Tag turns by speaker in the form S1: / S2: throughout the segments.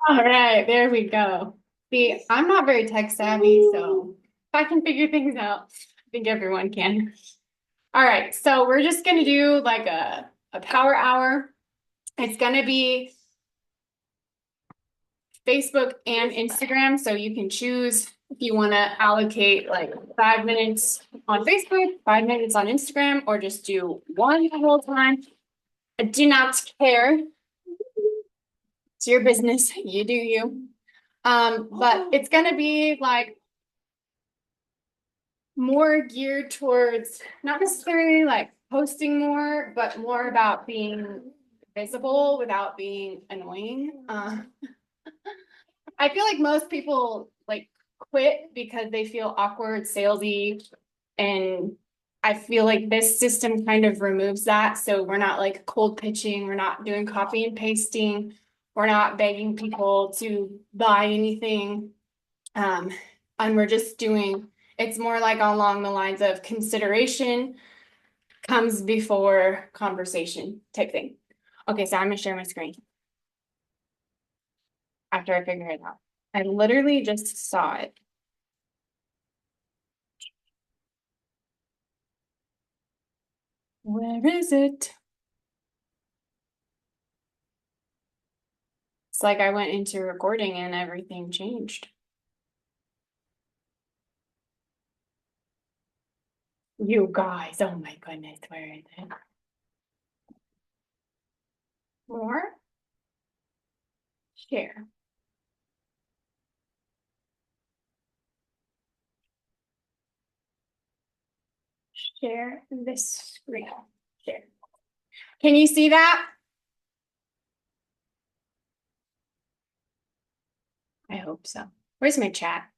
S1: All right, there we go. See, I'm not very tech savvy, so if I can figure things out, I think everyone can. All right, so we're just gonna do like a power hour. It's gonna be Facebook and Instagram, so you can choose if you want to allocate like 5 minutes on Facebook, 5 minutes on Instagram, or just do one the whole time. I do not care. It's your business. You do you. But it's gonna be like more geared towards not necessarily like posting more, but more about being visible without being annoying. I feel like most people like quit because they feel awkward, salesy, and I feel like this system kind of removes that. So we're not like cold pitching, we're not doing copy and pasting, we're not begging people to buy anything. Um, and we're just doing it's more like along the lines of consideration comes before conversation type thing. Okay, so I'm gonna share my screen after I figure it out. I literally just saw it. Where is it? It's like I went into recording and everything changed. You guys, oh my goodness, where is it? More? Share. Share this screen. Share. Can you see that? I hope so. Where's my chat?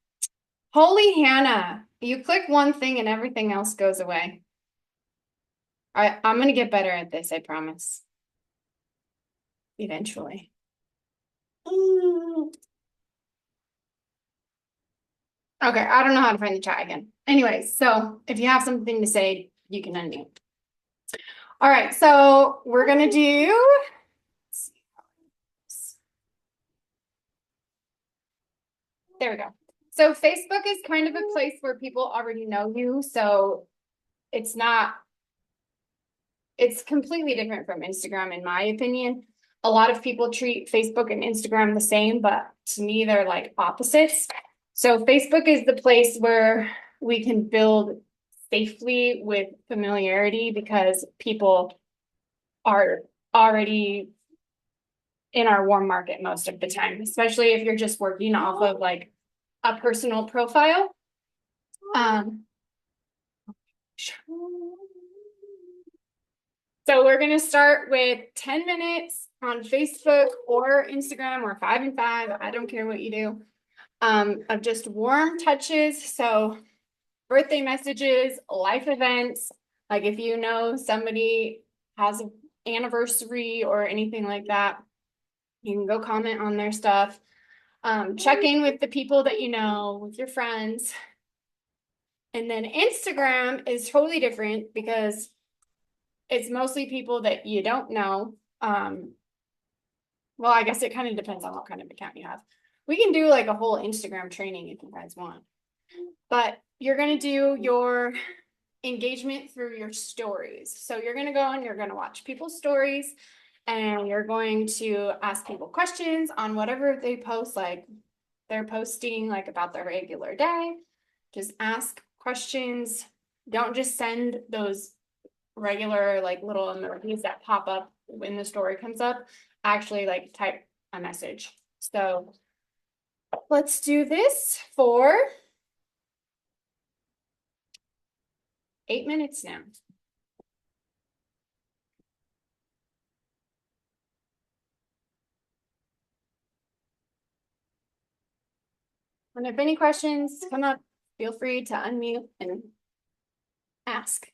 S1: Holy Hannah, you click one thing and everything else goes away. I'm gonna get better at this, I promise. Eventually. Okay, I don't know how to find the chat again. Anyways, so if you have something to say, you can unmute. All right, so we're gonna do. There we go. So Facebook is kind of a place where people already know you, so it's not. It's completely different from Instagram, in my opinion. A lot of people treat Facebook and Instagram the same, but to me, they're like opposites. So Facebook is the place where we can build safely with familiarity because people are already in our warm market most of the time, especially if you're just working off of like a personal profile. Um, so we're going to start with 10 minutes on Facebook or Instagram or 5 and 5. I don't care what you do. Of just warm touches. So birthday messages, life events. Like if you know somebody has an anniversary or anything like that, you can go comment on their stuff. Check in with the people that you know, with your friends. And then Instagram is totally different because it's mostly people that you don't know. Well, I guess it kind of depends on what kind of account you have. We can do like a whole Instagram training if you guys want. But you're going to do your engagement through your stories. So you're going to go and you're going to watch people's stories and you're going to ask people questions on whatever they post, like they're posting like about their regular day. Just ask questions. Don't just send those regular like little emojis that pop up when the story comes up. Actually, like type a message. So let's do this for 8 minutes now. And if any questions come up, feel free to unmute and ask.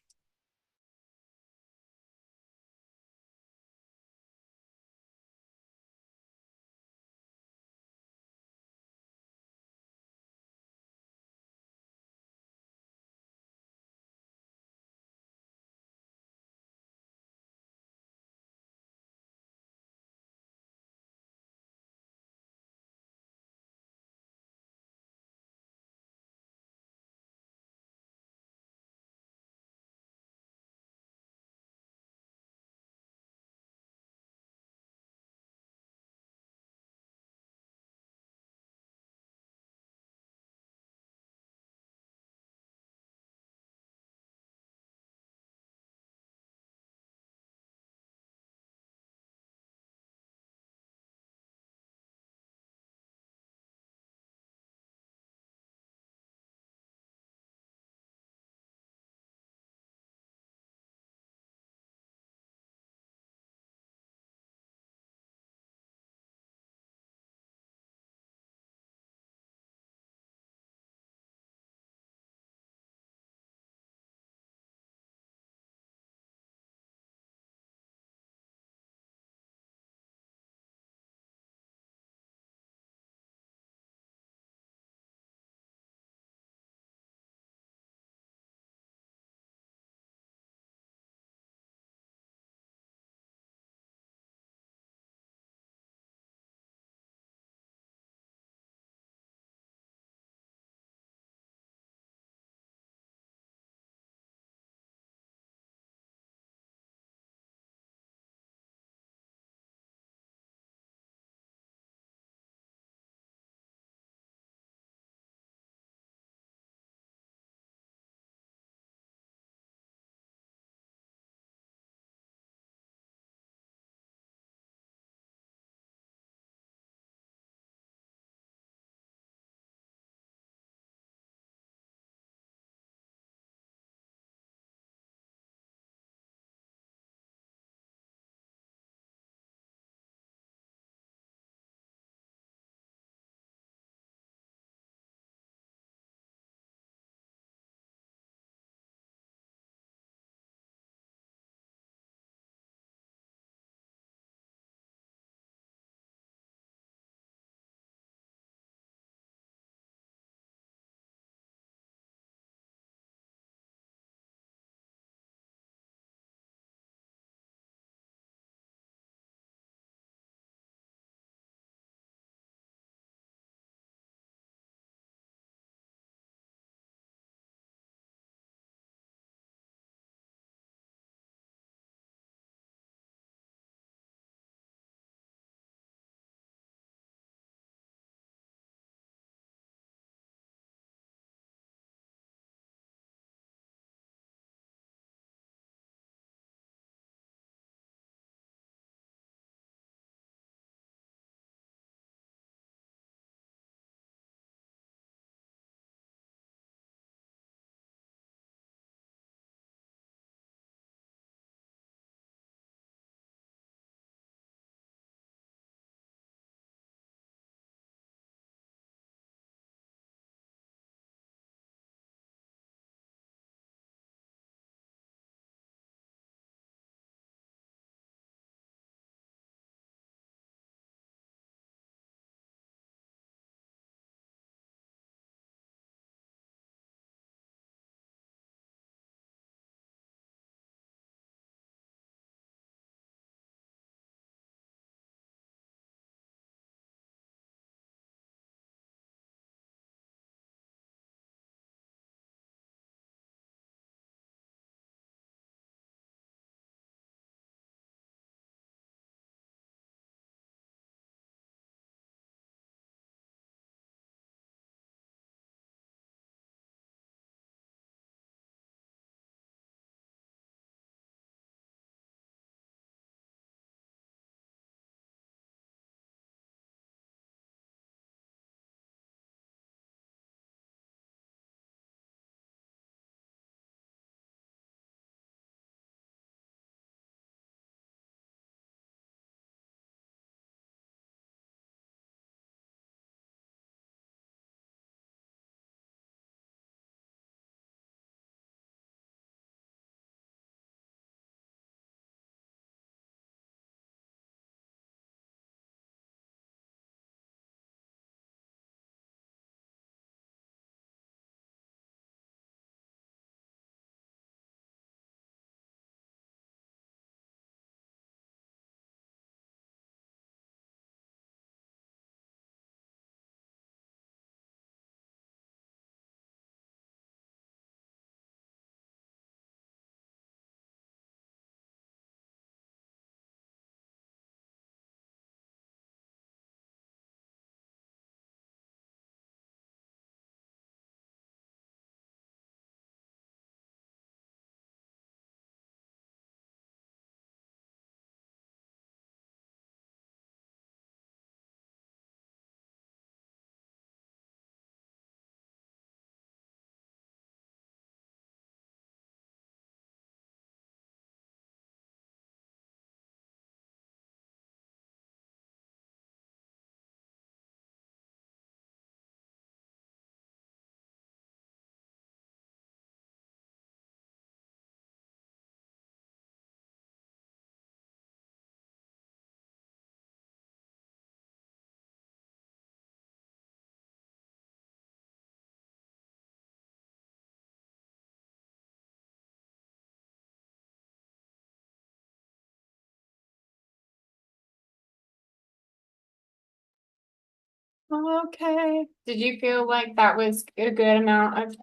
S1: Okay. Did you feel like that was a good amount of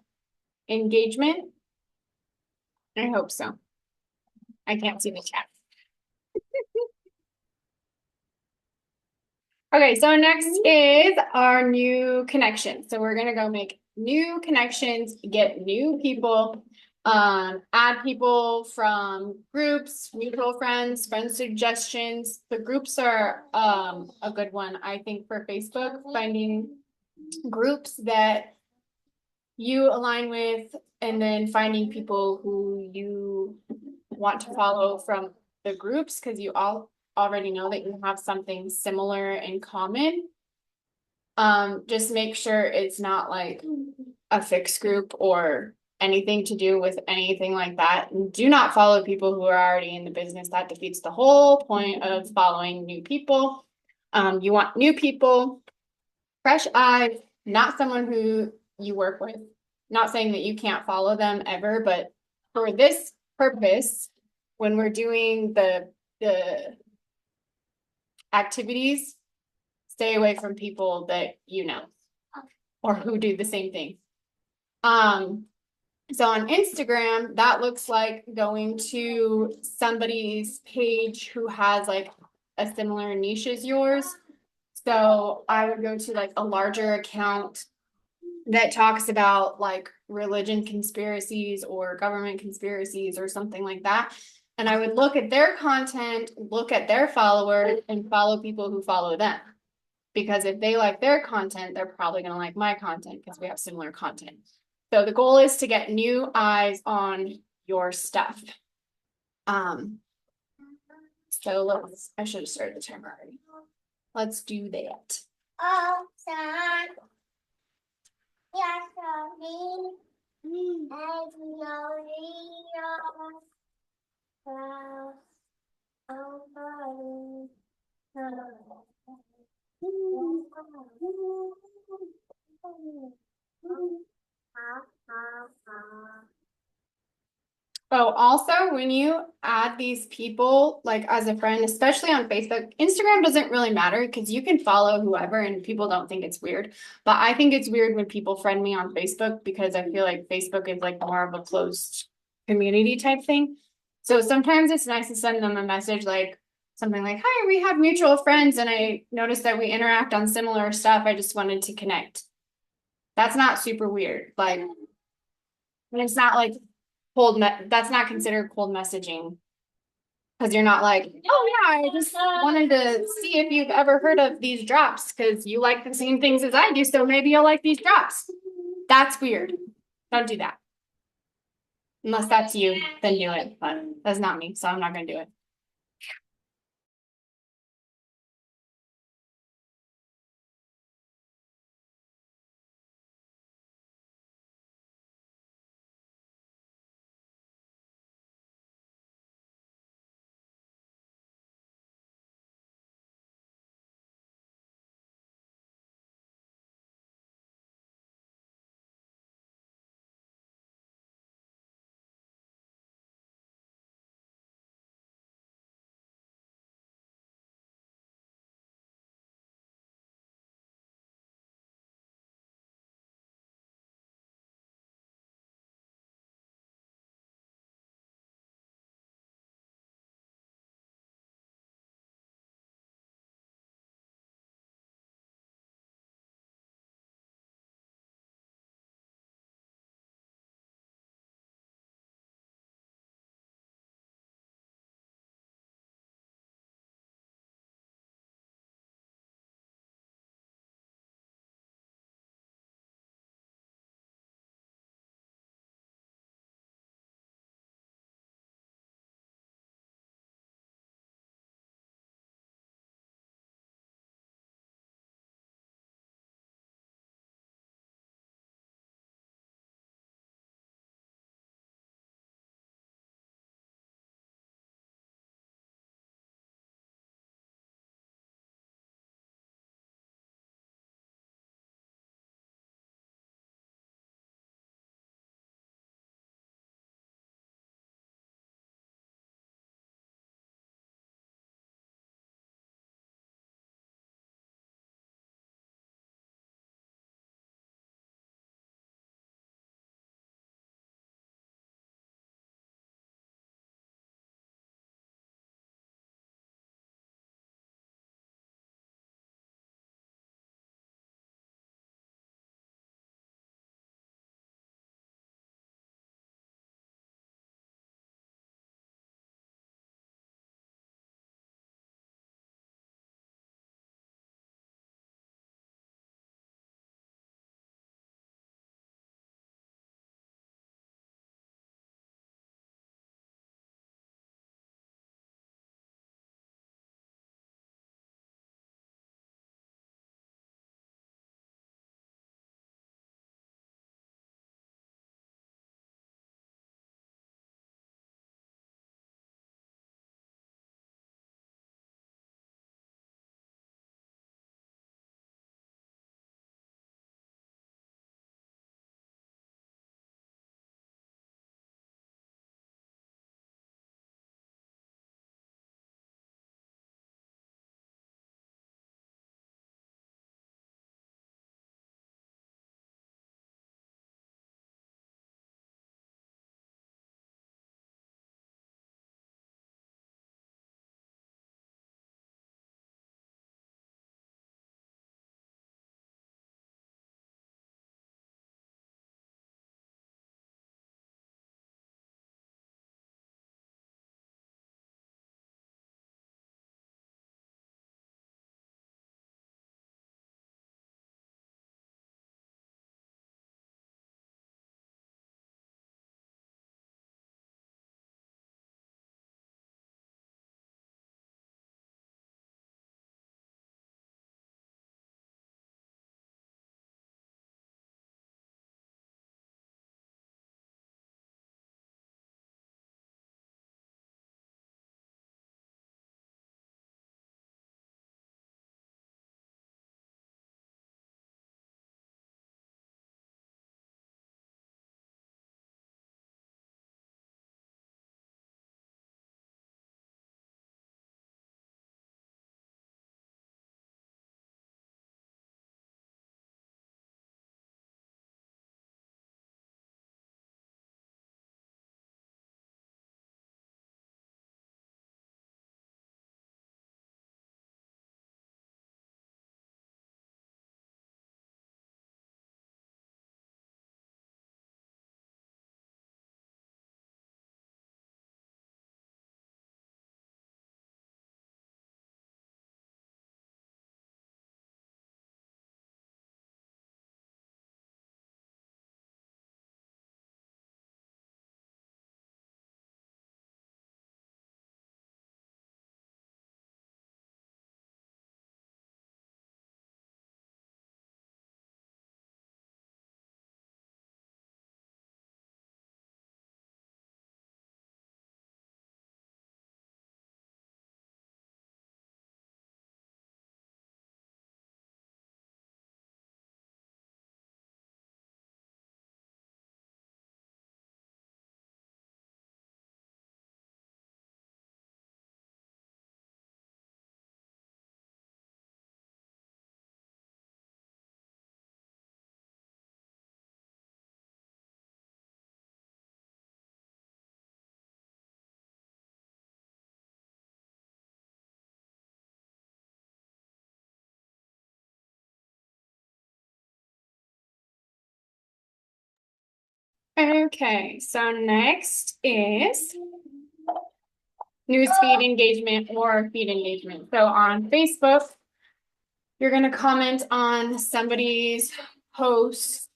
S1: engagement? I hope so. I can't see the chat. Okay, so next is our new connections. So we're gonna go make new connections, get new people, add people from groups, mutual friends, friend suggestions. The groups are a good one, I think, for Facebook, finding groups that you align with, and then finding people who you want to follow from the groups because you all already know that you have something similar in common. Just make sure it's not like a fixed group or anything to do with anything like that. And do not follow people who are already in the business. That defeats the whole point of following new people. You want new people, fresh eyes, not someone who you work with. Not saying that you can't follow them ever, but for this purpose, when we're doing the activities, stay away from people that you know or who do the same thing. So on Instagram, that looks like going to somebody's page who has like a similar niche as yours. So I would go to like a larger account that talks about like religion conspiracies or government conspiracies or something like that. And I would look at their content, look at their followers, and follow people who follow them. Because if they like their content, they're probably going to like my content because we have similar content. So the goal is to get new eyes on your stuff. Um, I should have started the timer already. Let's do that. Oh, also, when you add these people, like as a friend, especially on Facebook, Instagram doesn't really matter because you can follow whoever and people don't think it's weird. But I think it's weird when people friend me on Facebook because I feel like Facebook is like more of a closed community type thing. So sometimes it's nice to send them a message like something like, "Hi, we have mutual friends and I noticed that we interact on similar stuff. I just wanted to connect." That's not super weird. Like, and it's not like that's not considered cold messaging because you're not like, oh yeah, I just wanted to see if you've ever heard of these drops because you like the same things as I do, so maybe you'll like these drops. That's weird. Don't do that. Unless that's you, then do it. But that's not me, so I'm not gonna do it. Okay, so next is newsfeed engagement or feed engagement. So on Facebook, you're gonna comment on somebody's post,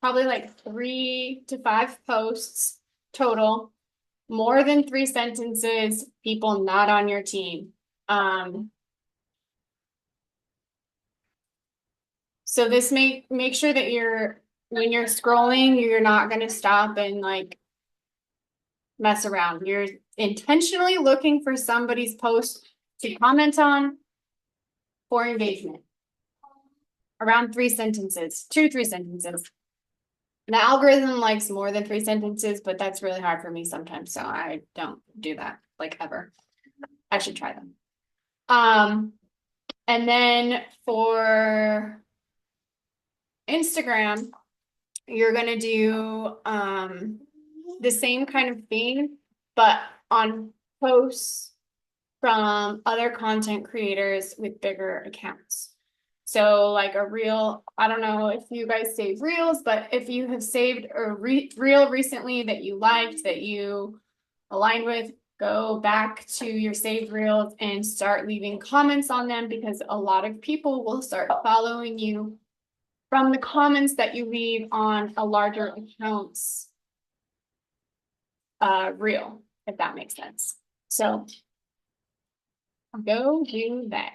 S1: probably like 3 to 5 posts total, more than 3 sentences, people not on your team. So this make sure that when you're scrolling, you're not gonna stop and like mess around. You're intentionally looking for somebody's post to comment on for engagement. Around 3 sentences, 2 to 3 sentences. The algorithm likes more than 3 sentences, but that's really hard for me sometimes, so I don't do that like ever. I should try them. And then for Instagram, you're gonna do the same kind of thing, but on posts from other content creators with bigger accounts. So like a reel, I don't know if you guys save reels, but if you have saved a reel recently that you liked, that you aligned with, go back to your saved reels and start leaving comments on them, because a lot of people will start following you from the comments that you leave on a larger account's reel, if that makes sense. So go do that.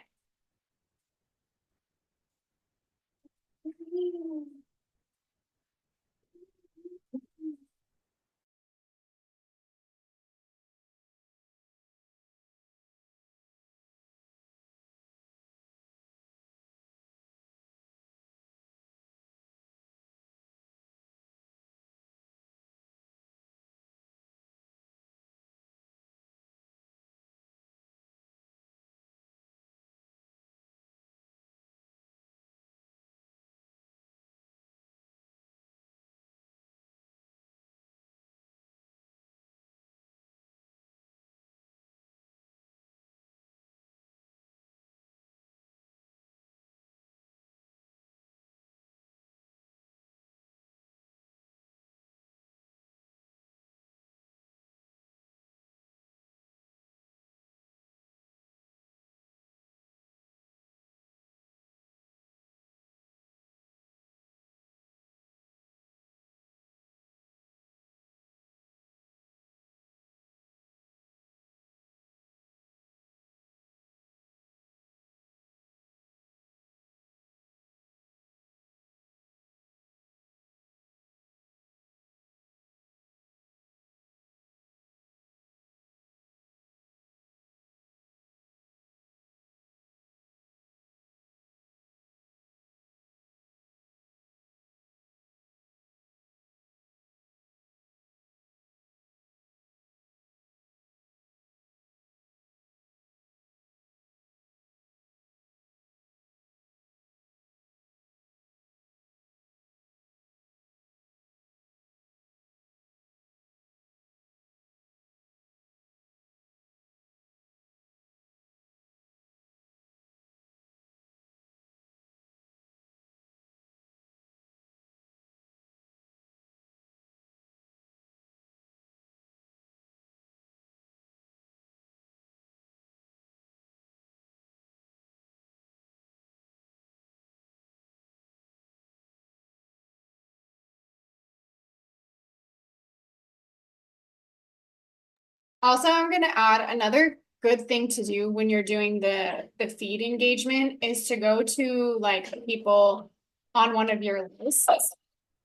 S1: Also, I'm going to add another good thing to do when you're doing the feed engagement is to go to like people on one of your lists,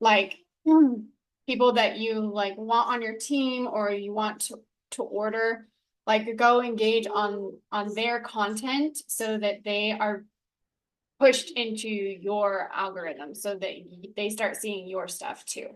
S1: like people that you like want on your team or you want to order, like go engage on their content so that they are pushed into your algorithm so that they start seeing your stuff too.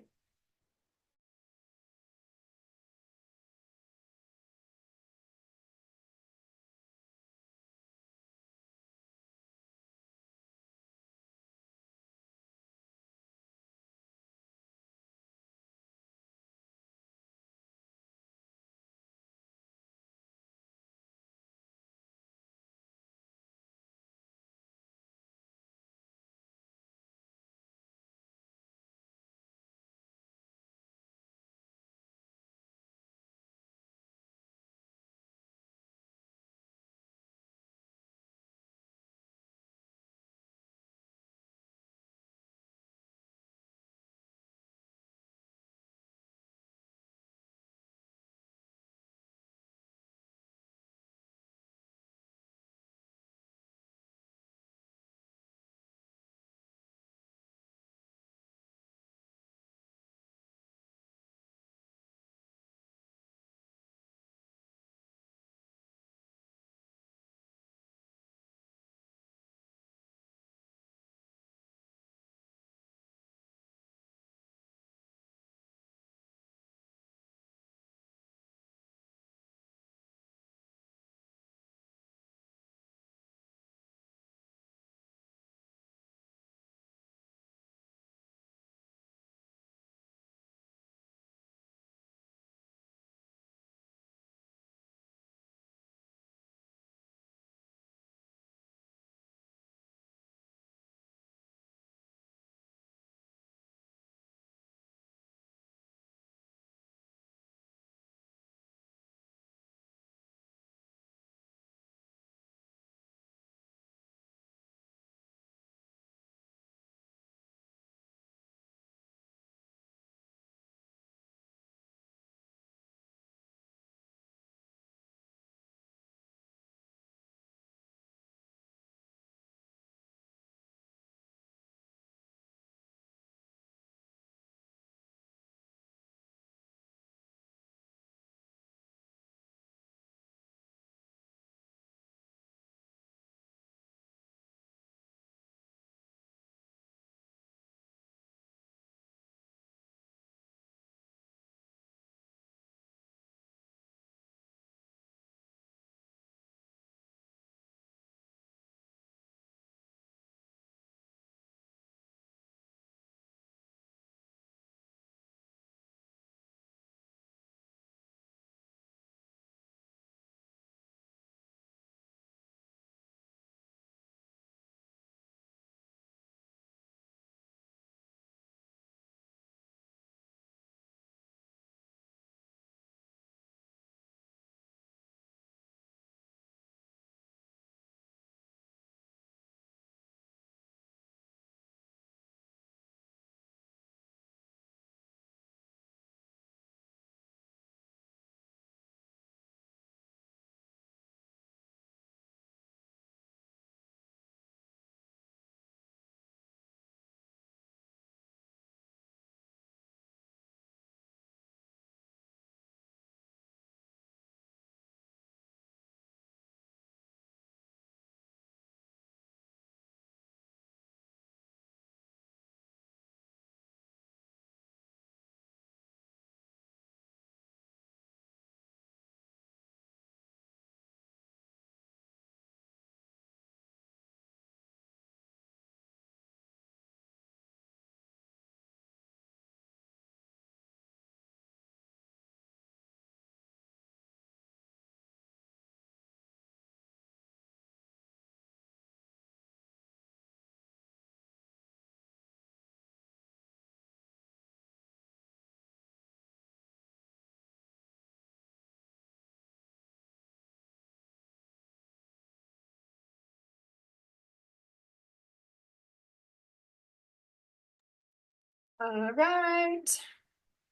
S1: All right.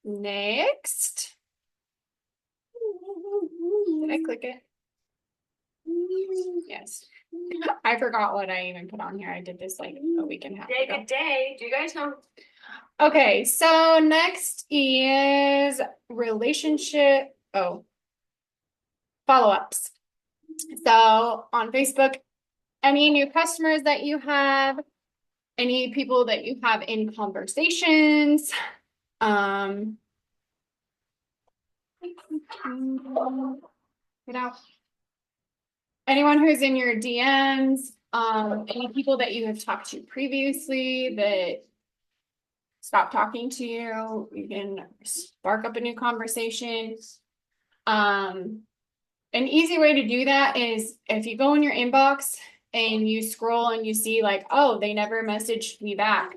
S1: Next. Did I click it? Yes. I forgot what I even put on here. I did this like a week and a half
S2: Day,
S1: ago.
S2: good day. Do you guys know?
S1: Okay, so next is relationship. Oh, follow-ups. So on Facebook, any new customers that you have, any people that you have in conversations, um, get out. Anyone who's in your DMs, any people that you have talked to previously that stopped talking to you, you can spark up a new conversation. Um, an easy way to do that is if you go in your inbox and you scroll and you see like, oh, they never messaged me back.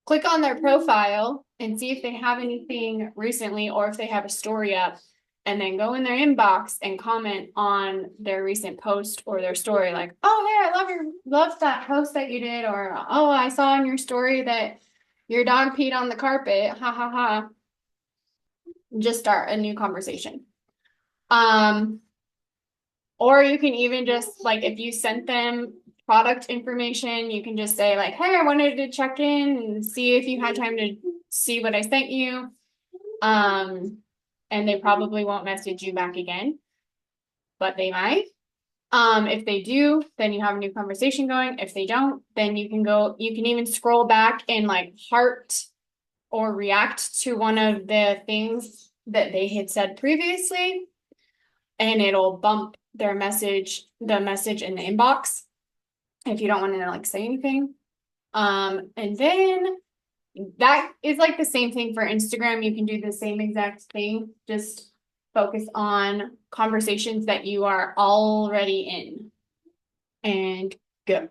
S1: Click on their profile and see if they have anything recently or if they have a story up, and then go in their inbox and comment on their recent post or their story like, oh, hey, love that post that you did, or oh, I saw in your story that your dog peed on the carpet. Ha ha ha. Just start a new conversation. Um, or you can even just like if you sent them product information, you can just say like, hey, I wanted to check in and see if you had time to see what I sent you. And they probably won't message you back again, but they might. If they do, then you have a new conversation going. If they don't, then you can even scroll back and like heart or react to one of the things that they had said previously, and it'll bump the message in the inbox if you don't want to like say anything. And then that is like the same thing for Instagram. You can do the same exact thing, just focus on conversations that you are already in and go.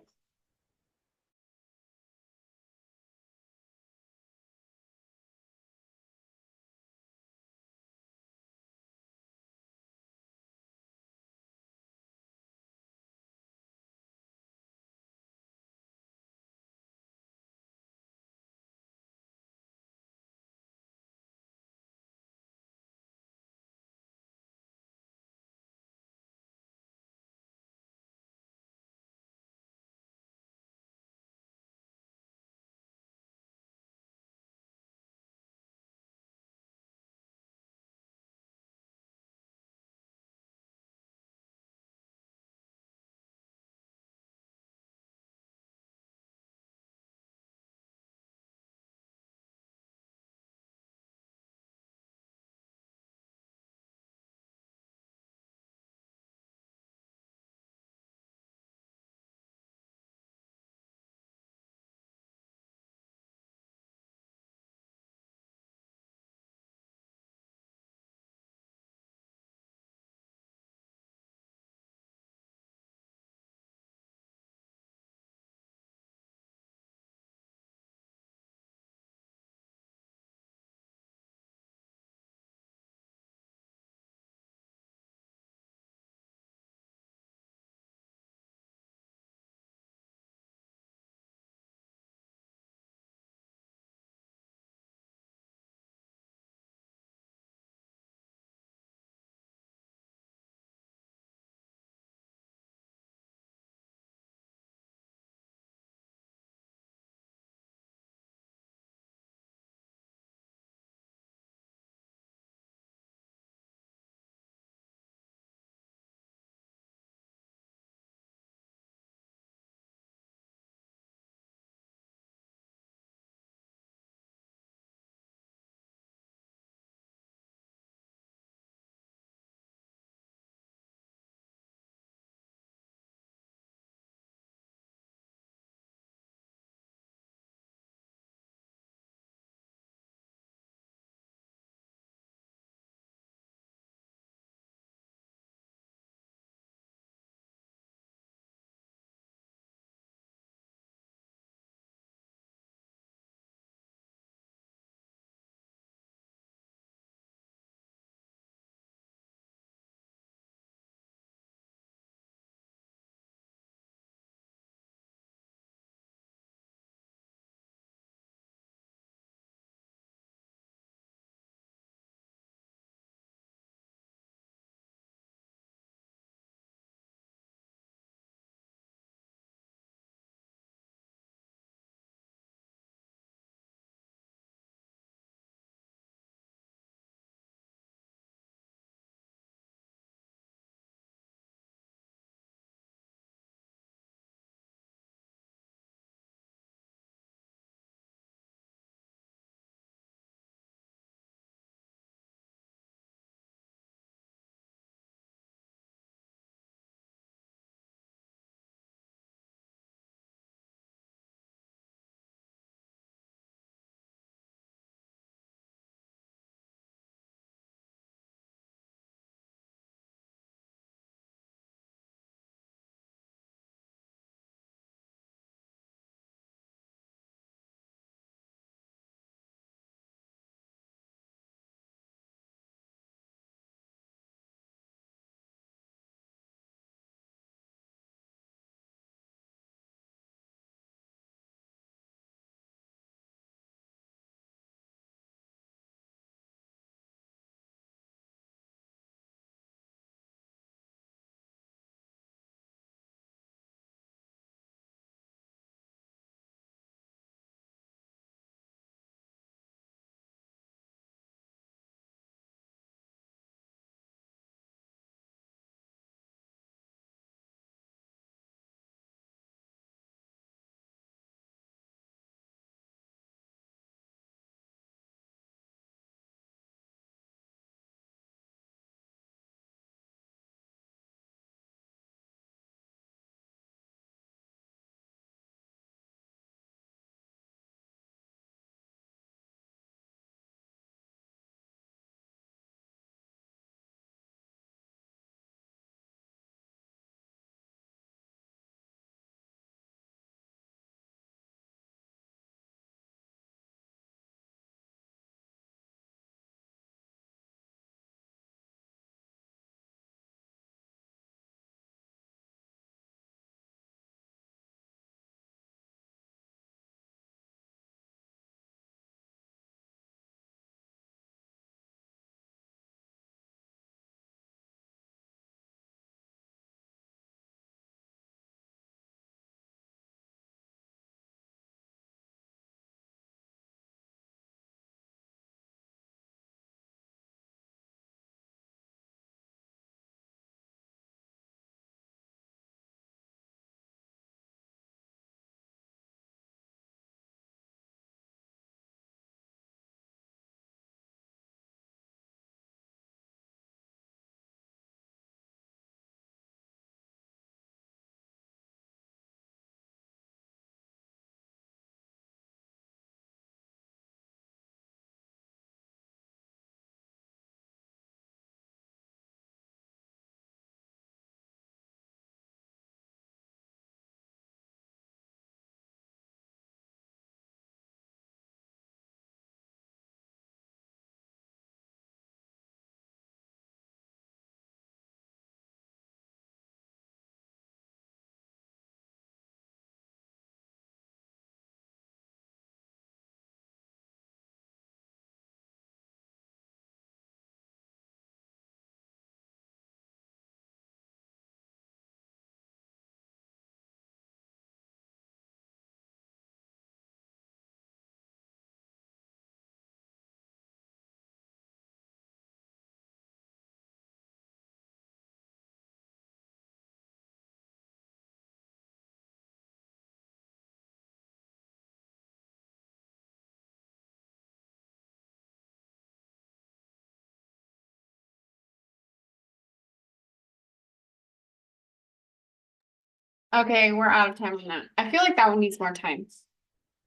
S1: Okay, we're out of time on that. I feel like that one needs more time.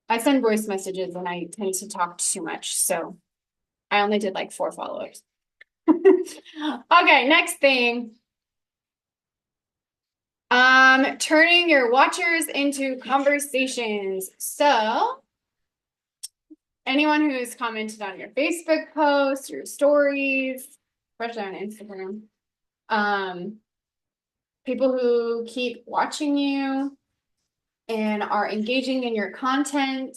S1: I send voice messages and I tend to talk too much, so I only did like 4 follow-ups. Okay, next thing. Turning your watchers into conversations. So anyone who's commented on your Facebook posts, your stories, especially on Instagram, people who keep watching you and are engaging in your content.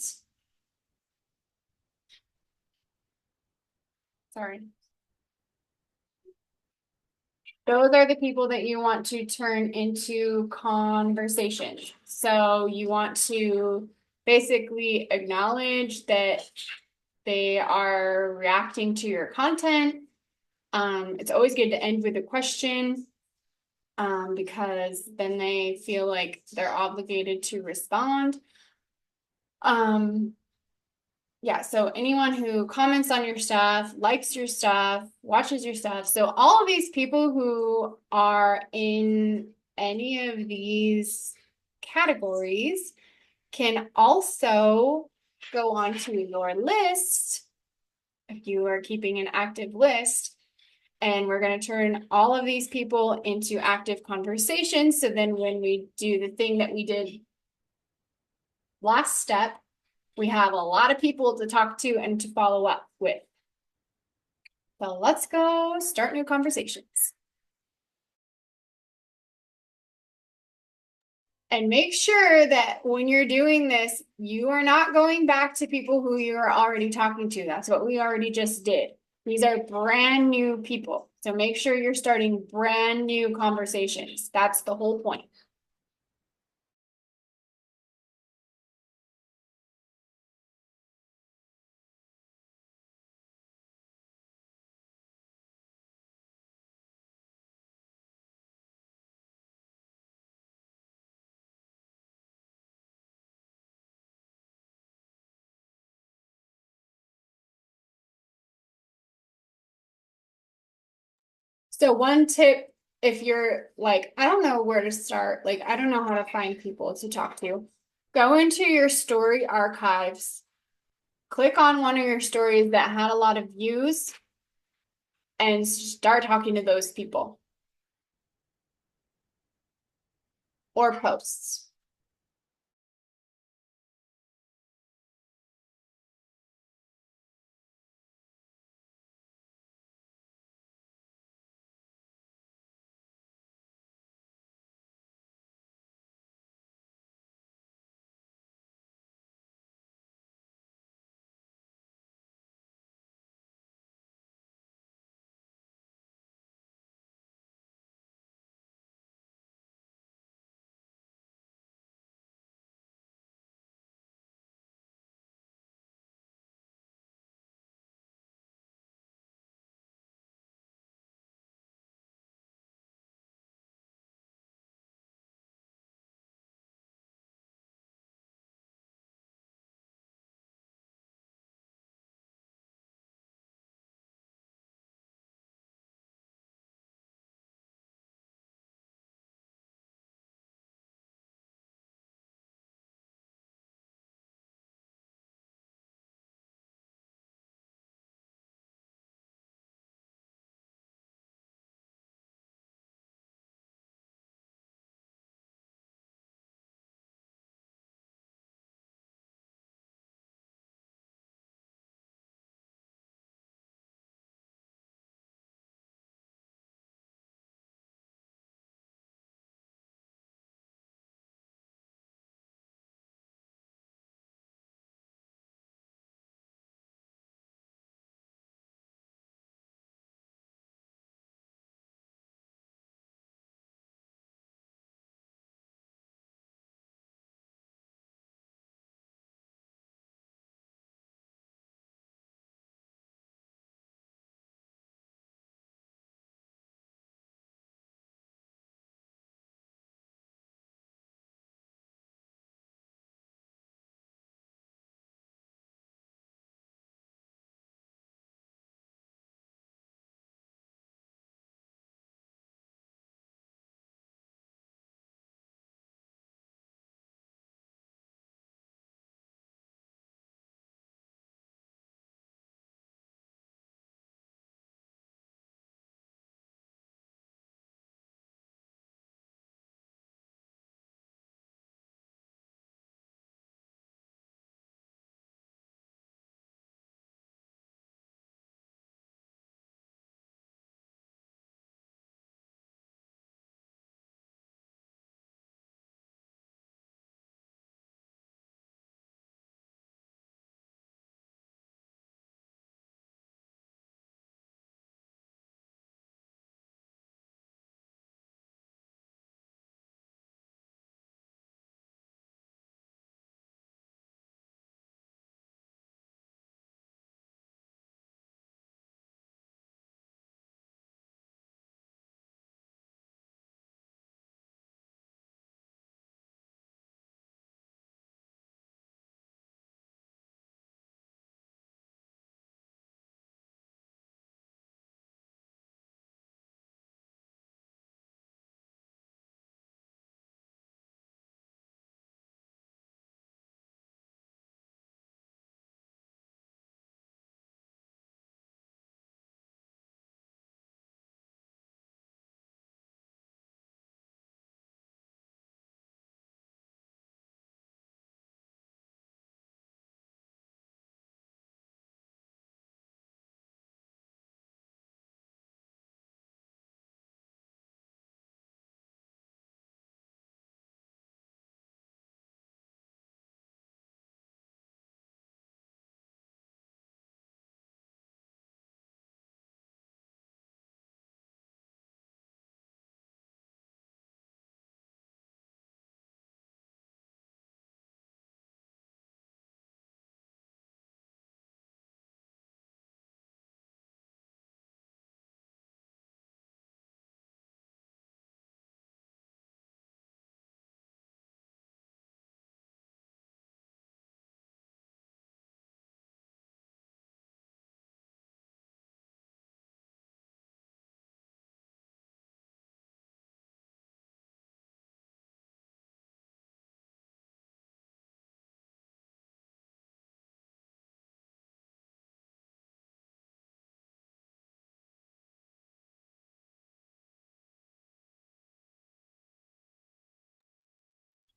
S1: Sorry. Those are the people that you want to turn into conversations. So you want to basically acknowledge that they are reacting to your content. It's always good to end with a question, because then they feel like they're obligated to respond. Yeah, so anyone who comments on your stuff, likes your stuff, watches your stuff. So all of these people who are in any of these categories can also go onto your list if you are keeping an active list. And we're going to turn all of these people into active conversations. So then when we do the thing that we did last step, we have a lot of people to talk to and to follow up with. So let's go start new conversations. And make sure that when you're doing this, you are not going back to people who you are already talking to. That's what we already just did. These are brand new people. So make sure you're starting brand new conversations. That's the whole point. So one tip, if you're like, I don't know where to start, like, I don't know how to find people to talk to, go into your story archives, click on one of your stories that had a lot of views, and start talking to those people or posts.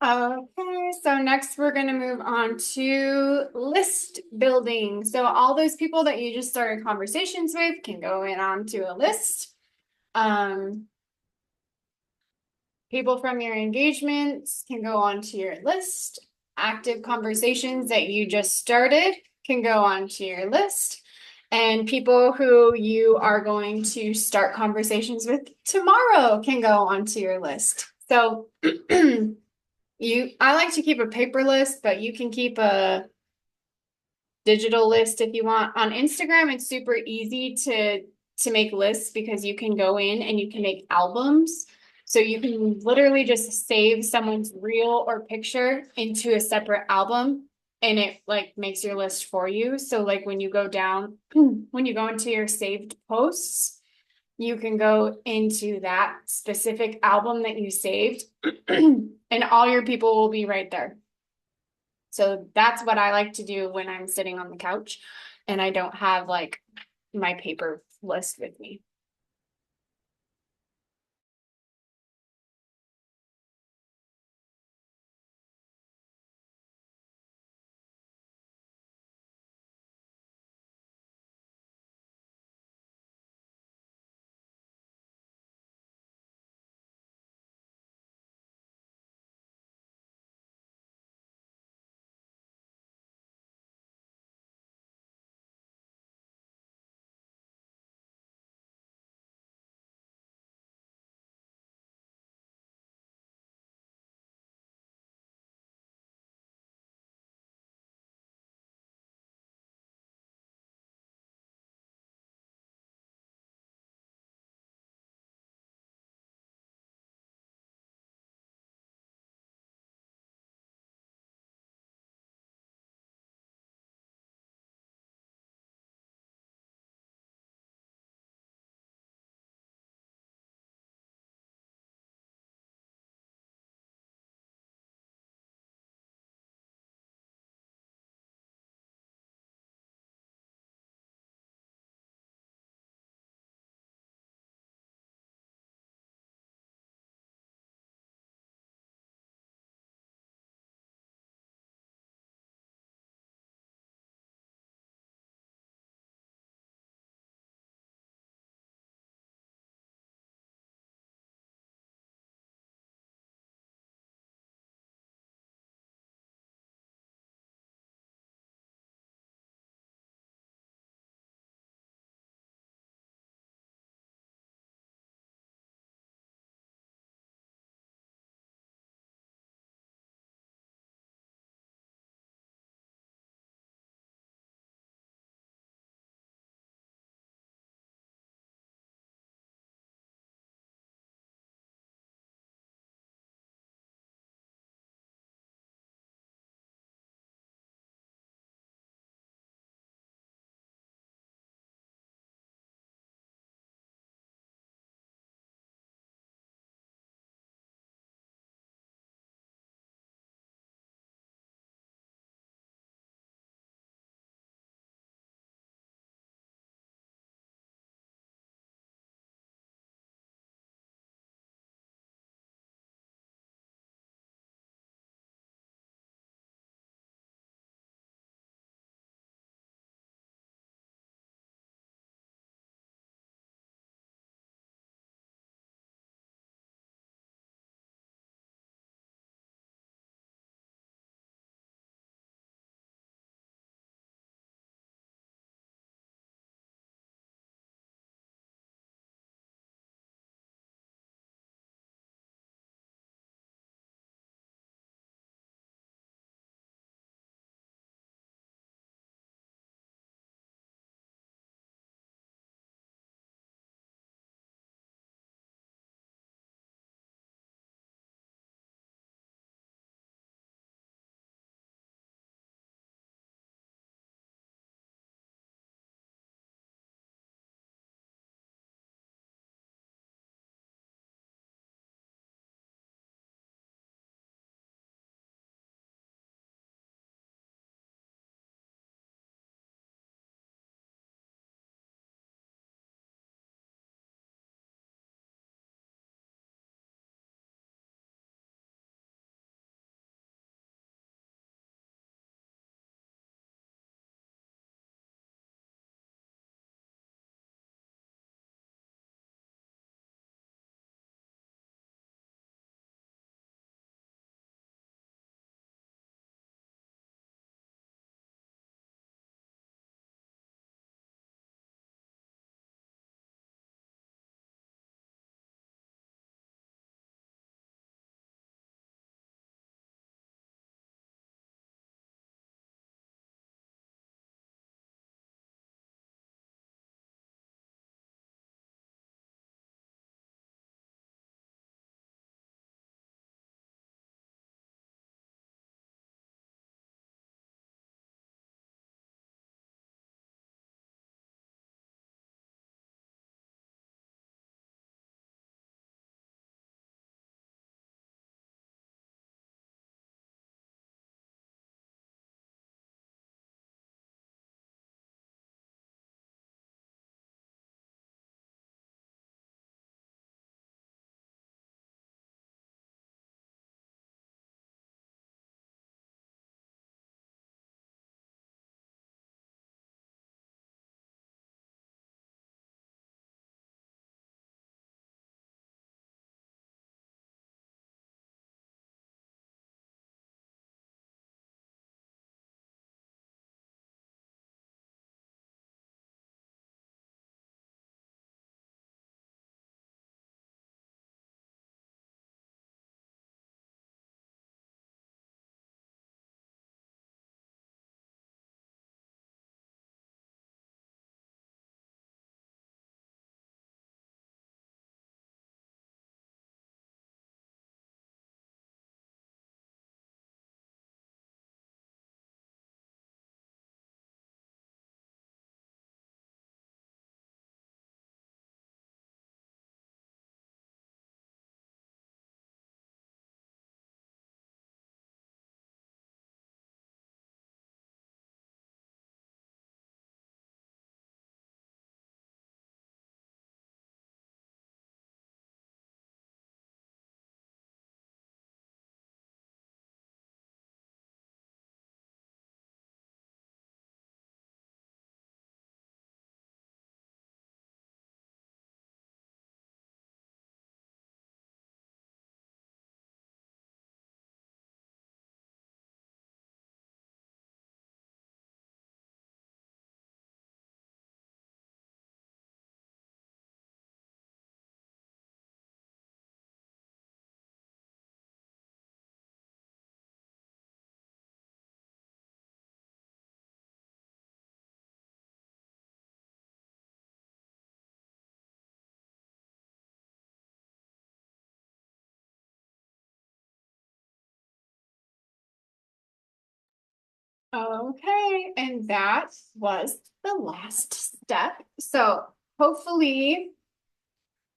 S1: Okay, so next we're gonna move on to list building. So all those people that you just started conversations with can go in onto a list. Um, People from your engagements can go onto your list. Active conversations that you just started can go onto your list. And people who you are going to start conversations with tomorrow can go onto your list. So I like to keep a paper list, but you can keep a digital list if you want. On Instagram, it's super easy to make lists because you can go in and you can make albums. So you can literally just save someone's reel or picture into a separate album and it like makes your list for you. So like when you go down, when you go into your saved posts, you can go into that specific album that you saved and all your people will be right there. So that's what I like to do when I'm sitting on the couch and I don't have like my paper list with me. Okay, and that was the last step. So hopefully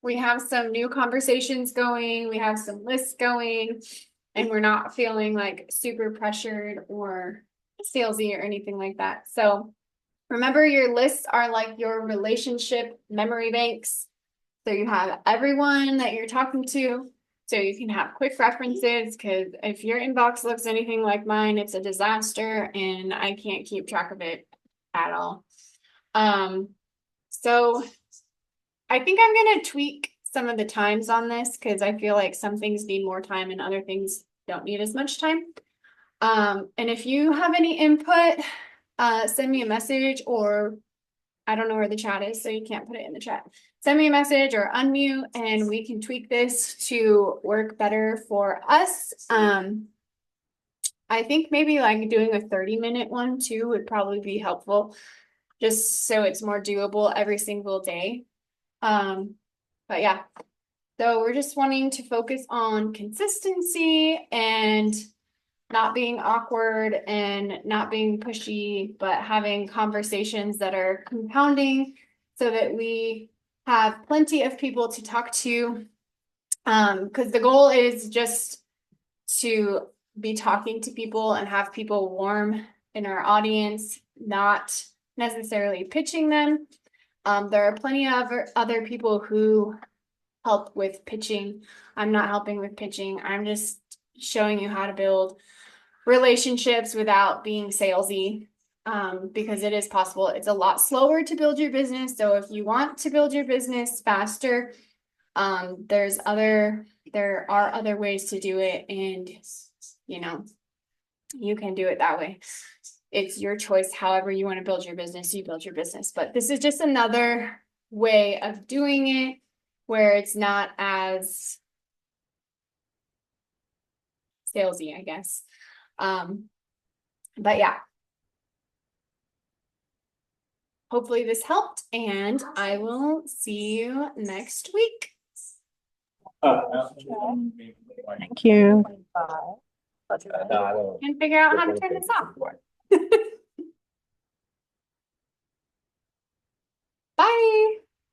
S1: we have some new conversations going, we have some lists going, and we're not feeling like super pressured or salesy or anything like that. So remember, your lists are like your relationship memory banks. So you have everyone that you're talking to. So you can have quick references, because if your inbox looks anything like mine, it's a disaster and I can't keep track of it at all. So I think I'm gonna tweak some of the times on this, because I feel like some things need more time and other things don't need as much time. And if you have any input, send me a message, or I don't know where the chat is, so you can't put it in the chat. Send me a message or unmute and we can tweak this to work better for us. I think maybe like doing a 30-minute one too would probably be helpful, just so it's more doable every single day. But yeah, so we're just wanting to focus on consistency and not being awkward and not being pushy, but having conversations that are compounding so that we have plenty of people to talk to. Because the goal is just to be talking to people and have people warm in our audience, not necessarily pitching them. There are plenty of other people who help with pitching. I'm not helping with pitching. I'm just showing you how to build relationships without being salesy, because it is possible. It's a lot slower to build your business. So if you want to build your business faster, there are other ways to do it, and you can do it that way. It's your choice. However you want to build your business, you build your business. But this is just another way of doing it where it's not as salesy, I guess. But yeah. Hopefully this helped, and I will see you next week.
S2: Thank you.
S1: And figure out how to turn this off.